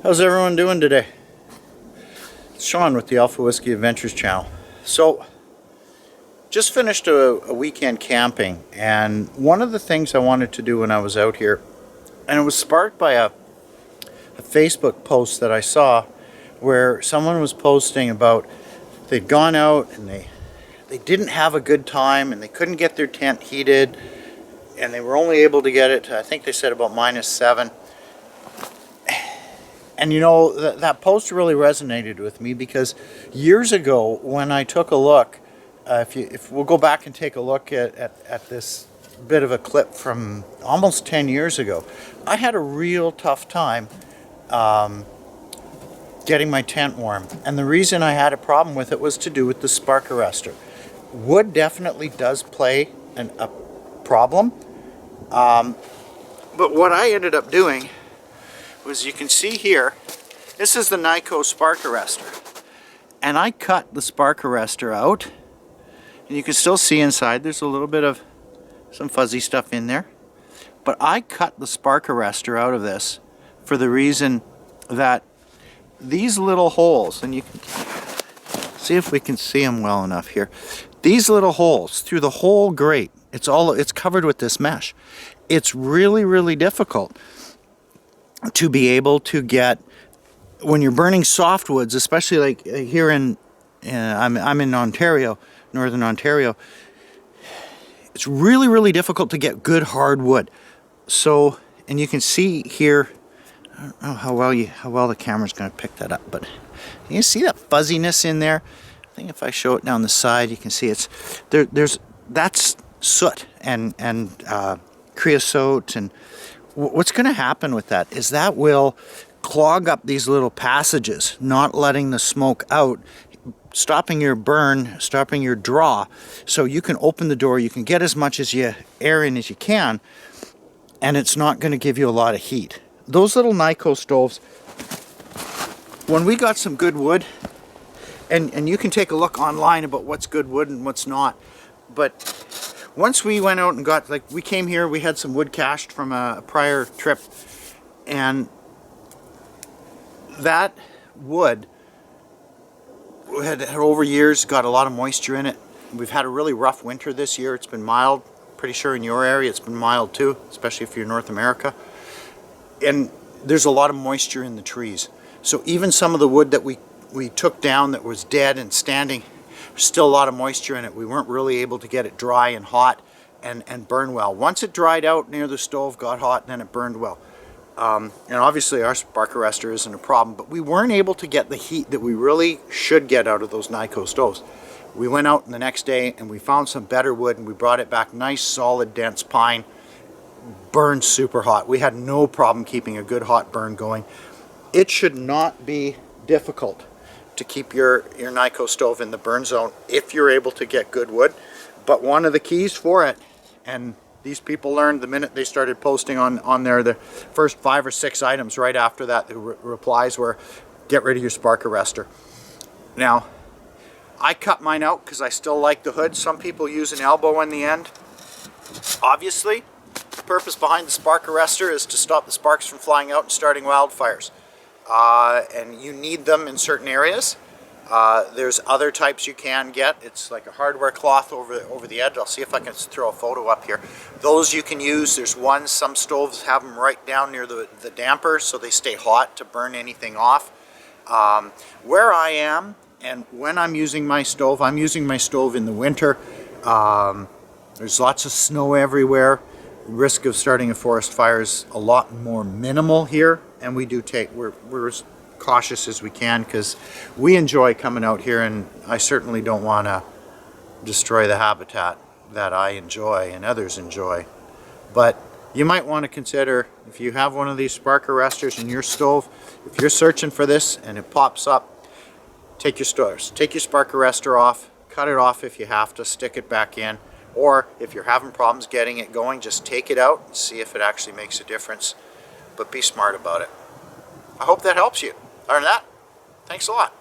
How's everyone doing today? It's Sean with the Alpha Whiskey Adventures channel. So, just finished a weekend camping, and one of the things I wanted to do when I was out here, and it was sparked by a Facebook post that I saw where someone was posting about they'd gone out and they didn't have a good time and they couldn't get their tent heated, and they were only able to get it to, I think they said, about -7. And you know, that post really resonated with me because years ago when I took a look, if we'll go back and take a look at this bit of a clip from almost 10 years ago, I had a real tough time getting my tent warm. And the reason I had a problem with it was to do with the spark arrestor. Wood definitely does play a problem. But what I ended up doing was, you can see here, this is the Kni-Co spark arrestor, and I cut the spark arrestor out, and you can still see inside there's a little bit of some fuzzy stuff in there, but I cut the spark arrestor out of this for the reason that these little holes, and you can see if we can see them well enough here, these little holes through the whole grate, it's covered with this mesh. It's really difficult to be able to get, when you're burning softwoods, especially like here I'm in Ontario, northern Ontario, it's really difficult to get good hardwood. So, and you can see here, I don't know how well the camera's going to pick that up, but you can see that fuzziness in there. I think if I show it down the side, you can see it's that's soot and creosote, and what's going to happen with that is that will clog up these little passages, not letting the smoke out, stopping your burn, stopping your draw. So you can open the door, you can get as much air in as you can, and it's not going to give you a lot of heat. Those little Kni-Co stoves, when we got some good wood, and you can take a look online about what's good wood and what's not, but once we went out and got, like, we came here, we had some wood cached from a prior trip, and that wood had over years got a lot of moisture in it. We've had a really rough winter this year. It's been mild. Pretty sure in your area it's been mild too, especially if you're North America. And there's a lot of moisture in the trees. So even some of the wood that we took down that was dead and standing, there's still a lot of moisture in it. We weren't really able to get it dry and hot and burn well. Once it dried out near the stove, got hot, and then it burned well. And obviously our spark arrestor isn't a problem, but we weren't able to get the heat that we really should get out of those Kni-Co stoves. We went out the next day and we found some better wood, and we brought it back, nice solid dense pine, burned super hot. We had no problem keeping a good hot burn going. It should not be difficult to keep your Kni-Co stove in the burn zone if you're able to get good wood. But one of the keys for it, and these people learned the minute they started posting on there, the first 5 or 6 items right after that, the replies were, get rid of your spark arrestor. Now, I cut mine out because I still like the hood. Some people use an elbow in the end. Obviously, the purpose behind the spark arrestor is to stop the sparks from flying out and starting wildfires. And you need them in certain areas. There's other types you can get. It's like a hardware cloth over the edge. I'll see if I can throw a photo up here. Those you can use. There's ones, some stoves have them right down near the damper so they stay hot to burn anything off. Where I am and when I'm using my stove, I'm using my stove in the winter. There's lots of snow everywhere. Risk of starting a forest fire is a lot more minimal here, and we're as cautious as we can because we enjoy coming out here, and I certainly don't want to destroy the habitat that I enjoy and others enjoy. But you might want to consider, if you have one of these spark arrestors in your stove, if you're searching for this and it pops up, take your spark arrestor off, cut it off if you have to, stick it back in. Or if you're having problems getting it going, just take it out and see if it actually makes a difference. But be smart about it. I hope that helps you. Other than that, thanks a lot.